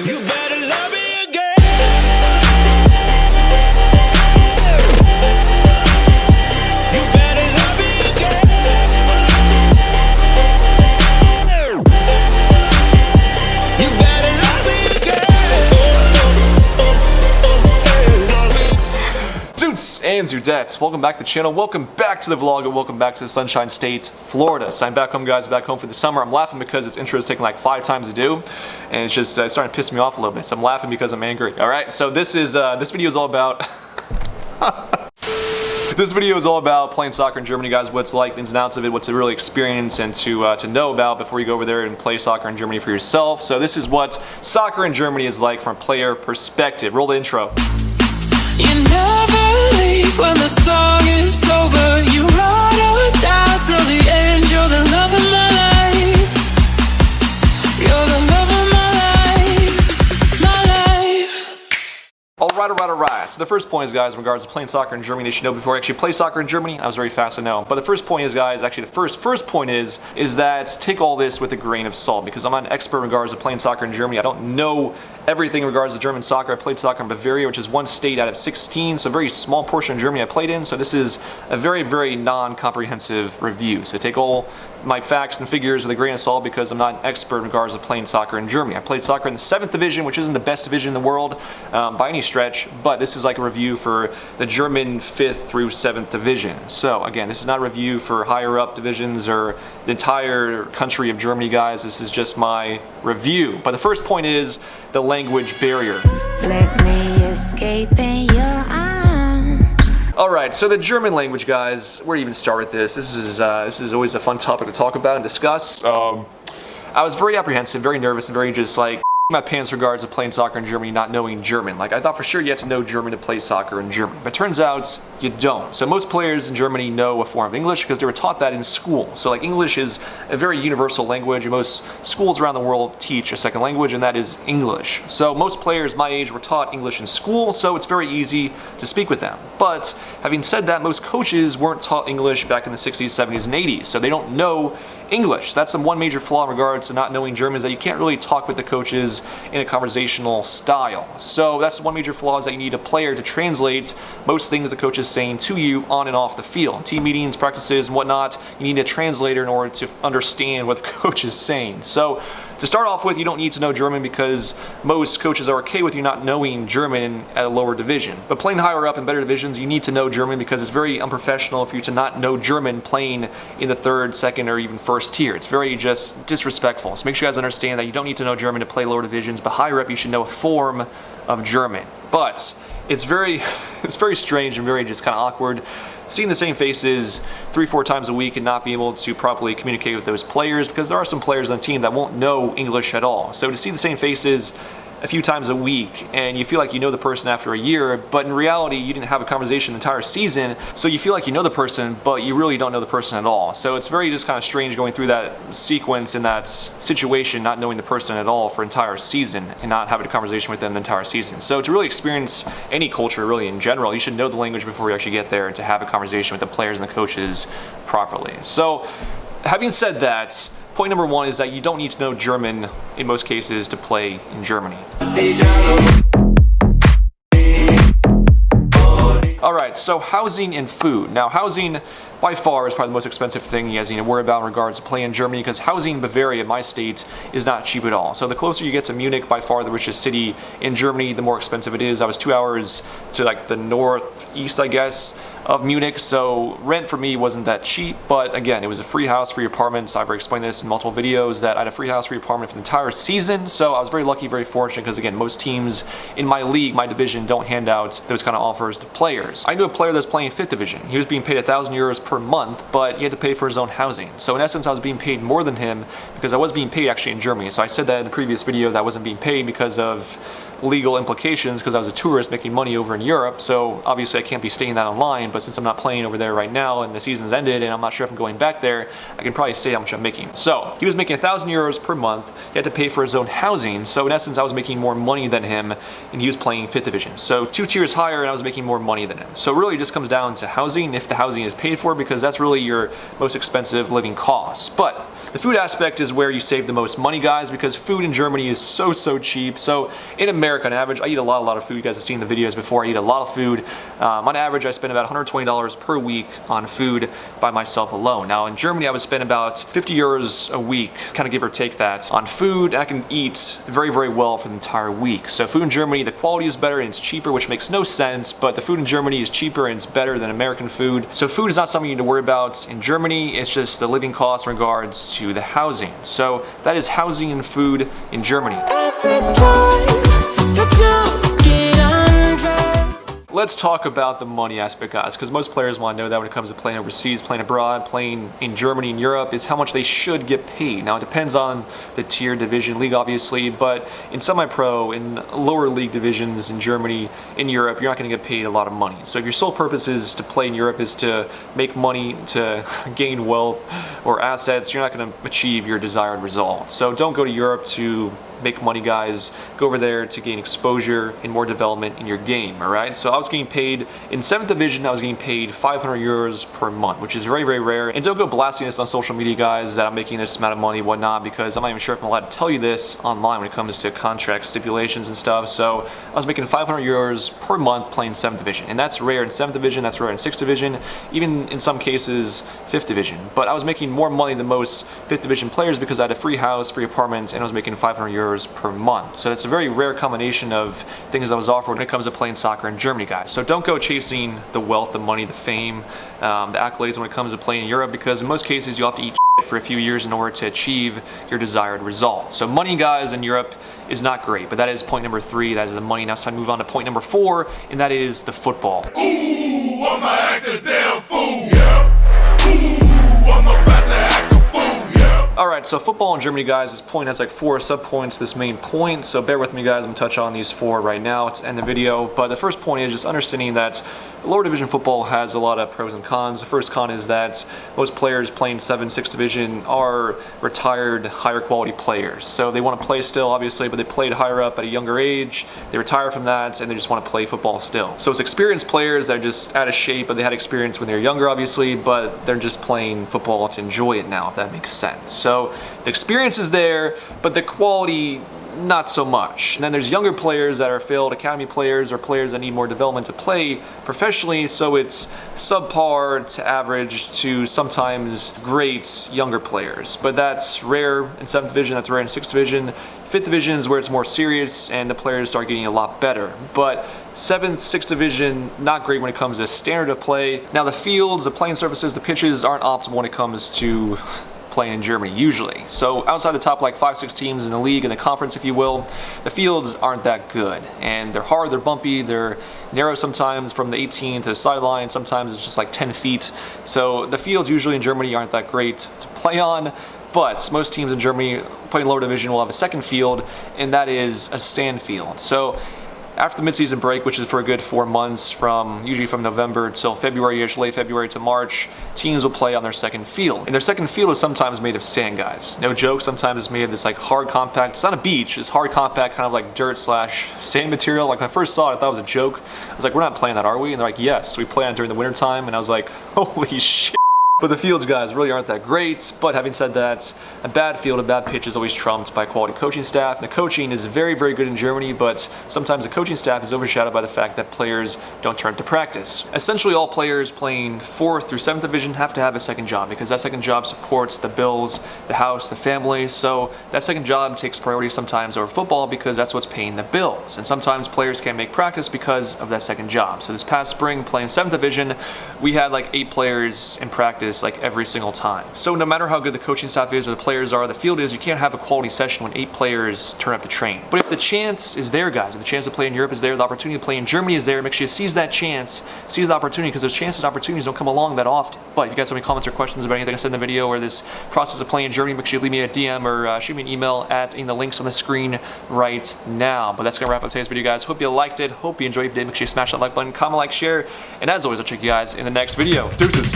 You better love me again. You better love me again. You better love me again. Dudes and Dudettes, welcome back to the channel, welcome back to the vlog, and welcome back to the Sunshine State, Florida. So I'm back home, guys, back home for the summer. I'm laughing because this intro is taking like 5 times to do, and it's just starting to piss me off a little bit. So I'm laughing because I'm angry. All right, so this video is all about this video is all about playing soccer in Germany, guys. What's like, ins and outs of it, what to really experience and to know about before you go over there and play soccer in Germany for yourself. So this is what soccer in Germany is like from a player perspective. Roll the intro. You never leave when the song is over. You ride or die till the end. You're the love of my life. You're the love of my life. My life. Alright. So the first point is, guys, in regards to playing soccer in Germany, they should know before I actually play soccer in Germany. I was very fast, I know. But the first point is, guys, actually the first point is that take all this with a grain of salt, because I'm not an expert in regards to playing soccer in Germany. I don't know everything in regards to German soccer. I played soccer in Bavaria, which is one state out of 16, so a very small portion of Germany I played in. So this is a very, very non-comprehensive review. So take all my facts and figures with a grain of salt, because I'm not an expert in regards to playing soccer in Germany. I played soccer in the 7th division, which isn't the best division in the world by any stretch, but this is like a review for the German 5th through 7th division. So again, this is not a review for higher up divisions or the entire country of Germany, guys. This is just my review. But the first point is the language barrier. Let me escape in your arms. Alright, so the German language, guys, where do you even start with this? This is always a fun topic to talk about and discuss. I was very apprehensive, very nervous, and very just like my pants in regards to playing soccer in Germany, not knowing German. Like, I thought for sure you had to know German to play soccer in Germany, but turns out you don't. So most players in Germany know a form of English because they were taught that in school. So like, English is a very universal language, and most schools around the world teach a second language, and that is English. So most players my age were taught English in school, so it's very easy to speak with them. But having said that, most coaches weren't taught English back in the 60s, 70s, and 80s, so they don't know English. That's the one major flaw in regards to not knowing German, is that you can't really talk with the coaches in a conversational style. So that's the one major flaw, is that you need a player to translate most things the coach is saying to you on and off the field. Team meetings, practices, and whatnot, you need a translator in order to understand what the coach is saying. So to start off with, you don't need to know German, because most coaches are okay with you not knowing German at a lower division. But playing higher up in better divisions, you need to know German, because it's very unprofessional for you to not know German playing in the 3rd, 2nd, or even 1st tier. It's very just disrespectful. So make sure you guys understand that you don't need to know German to play lower divisions, but higher up you should know a form of German. But it's very strange and very just kind of awkward seeing the same faces 3-4 times a week and not be able to properly communicate with those players, because there are some players on the team that won't know English at all. So to see the same faces a few times a week, and you feel like you know the person after a year, but in reality you didn't have a conversation the entire season, so you feel like you know the person, but you really don't know the person at all. So it's very just kind of strange going through that sequence in that situation, not knowing the person at all for an entire season and not having a conversation with them the entire season. So to really experience any culture really in general, you should know the language before you actually get there, and to have a conversation with the players and the coaches properly. So having said that, point number 1 is that you don't need to know German in most cases to play in Germany. Alright, so housing and food. Now, housing by far is probably the most expensive thing you guys need to worry about in regards to playing in Germany, because housing in Bavaria, my state, is not cheap at all. So the closer you get to Munich, by far the richest city in Germany, the more expensive it is. I was 2 hours to like the northeast, I guess, of Munich, so rent for me wasn't that cheap, but again, it was a free house, free apartments. I've already explained this in multiple videos, that I had a free house, free apartment for the entire season, so I was very lucky, very fortunate, because again, most teams in my league, my division, don't hand out those kind of offers to players. I knew a player that was playing 5th division. He was being paid 1,000 euros per month, but he had to pay for his own housing. So in essence, I was being paid more than him, because I was being paid actually in Germany. So I said that in the previous video, that I wasn't being paid because of legal implications, because I was a tourist making money over in Europe, so obviously I can't be stating that online, but since I'm not playing over there right now and the season's ended and I'm not sure if I'm going back there, I can probably say how much I'm making. So he was making 1,000 euros per month, he had to pay for his own housing, so in essence I was making more money than him, and he was playing 5th division. So 2 tiers higher and I was making more money than him. So it really just comes down to housing, if the housing is paid for, because that's really your most expensive living costs. But The food aspect is where you save the most money, guys, because food in Germany is so cheap. So in America, on average, I eat a lot of food. You guys have seen the videos before. I eat a lot of food. On average, I spend about $120 per week on food by myself alone. Now in Germany, I would spend about 50 euros a week, kind of give or take that, on food. I can eat very well for the entire week. So food in Germany, the quality is better and it's cheaper, which makes no sense, but the food in Germany is cheaper and it's better than American food. So food is not something you need to worry about in Germany. It's just the living costs in regards to the housing. So that is housing and food in Germany. Let's talk about the money aspect, guys, because most players want to know that when it comes to playing overseas, playing abroad, playing in Germany and Europe, is how much they should get paid. Now, it depends on the tier, division, league, obviously, but in semi-pro, in lower league divisions in Germany, in Europe, you're not going to get paid a lot of money. So if your sole purpose is to play in Europe, is to make money, to gain wealth or assets, you're not going to achieve your desired result. So don't go to Europe to make money, guys. Go over there to gain exposure and more development in your game, all right? So I was getting paid in 7th division, I was getting paid 500 euros per month, which is very rare. And don't go blasting this on social media, guys, that I'm making this amount of money, whatnot, because I'm not even sure if I'm allowed to tell you this online when it comes to contract stipulations and stuff. So I was making 500 euros per month playing 7th division, and that's rare in 7th division, that's rare in 6th division, even in some cases 5th division. But I was making more money than most 5th division players because I had a free house, free apartment, and I was making 500 euros per month. So it's a very rare combination of things I was offered when it comes to playing soccer in Germany, guys. So don't go chasing the wealth, the money, the fame, the accolades when it comes to playing in Europe, because in most cases you'll have to eat for a few years in order to achieve your desired result. So money, guys, in Europe is not great, but that is point number 3. That is the money. Now it's time to move on to point number 4, and that is the football. Ooh, I'ma act a damn fool, yeah. Ooh, I'm about to act a fool, yeah. Alright, so football in Germany, guys, this point has like 4 sub-points, this main point, so bear with me, guys. I'm going to touch on these 4 right now to end the video. But the first point is just understanding that lower division football has a lot of pros and cons. The first con is that most players playing 7th, 6th division are retired, higher quality players. So they want to play still, obviously, but they played higher up at a younger age, they retire from that, and they just want to play football still. So it's experienced players that are just out of shape, but they had experience when they were younger, obviously, but they're just playing football to enjoy it now, if that makes sense. So the experience is there, but the quality, not so much. And then there's younger players that are failed academy players or players that need more development to play professionally, so it's subpar to average to sometimes great younger players. But that's rare in 7th division, that's rare in 6th division. 5th division is where it's more serious and the players start getting a lot better. But 7th, 6th division, not great when it comes to standard of play. Now the fields, the playing surfaces, the pitches aren't optimal when it comes to playing in Germany usually. So outside the top like 5-6 teams in the league, in the conference if you will, the fields aren't that good. And they're hard, they're bumpy, they're narrow sometimes from the 18 to the sideline, sometimes it's just like 10 feet. So the fields usually in Germany aren't that great to play on. But most teams in Germany playing lower division will have a second field, and that is a sand field. So after the midseason break, which is for a good 4 months, usually from November till February-ish, late February to March, teams will play on their second field. And their second field is sometimes made of sand, guys. No joke, sometimes it's made of this like hard compact, it's not a beach, it's hard compact kind of like dirt/sand material. Like when I first saw it, I thought it was a joke. I was like, we're not playing that, are we? And they're like, yes, we play on it during the winter time. And I was like, holy shit. But the fields, guys, really aren't that great. But having said that, a bad field, a bad pitch is always trumped by quality coaching staff. And the coaching is very good in Germany, but sometimes the coaching staff is overshadowed by the fact that players don't turn to practice. Essentially, all players playing 4th through 7th division have to have a second job, because that second job supports the bills, the house, the family. So that second job takes priority sometimes over football because that's what's paying the bills. And sometimes players can't make practice because of that second job. So this past spring, playing 7th division, we had like 8 players in practice like every single time. So no matter how good the coaching staff is or the players are, the field is, you can't have a quality session when 8 players turn up to train. But if the chance is there, guys, if the chance to play in Europe is there, the opportunity to play in Germany is there, make sure you seize that chance, seize the opportunity, because those chances and opportunities don't come along that often. But if you guys have any comments or questions about anything I said in the video or this process of playing in Germany, make sure you leave me a DM or shoot me an email at any of the links on the screen right now. But that's gonna wrap up today's video, guys. Hope you liked it, hope you enjoyed it today. Make sure you smash that like button, comment, like, share, and as always, I'll check you guys in the next video. Deuces.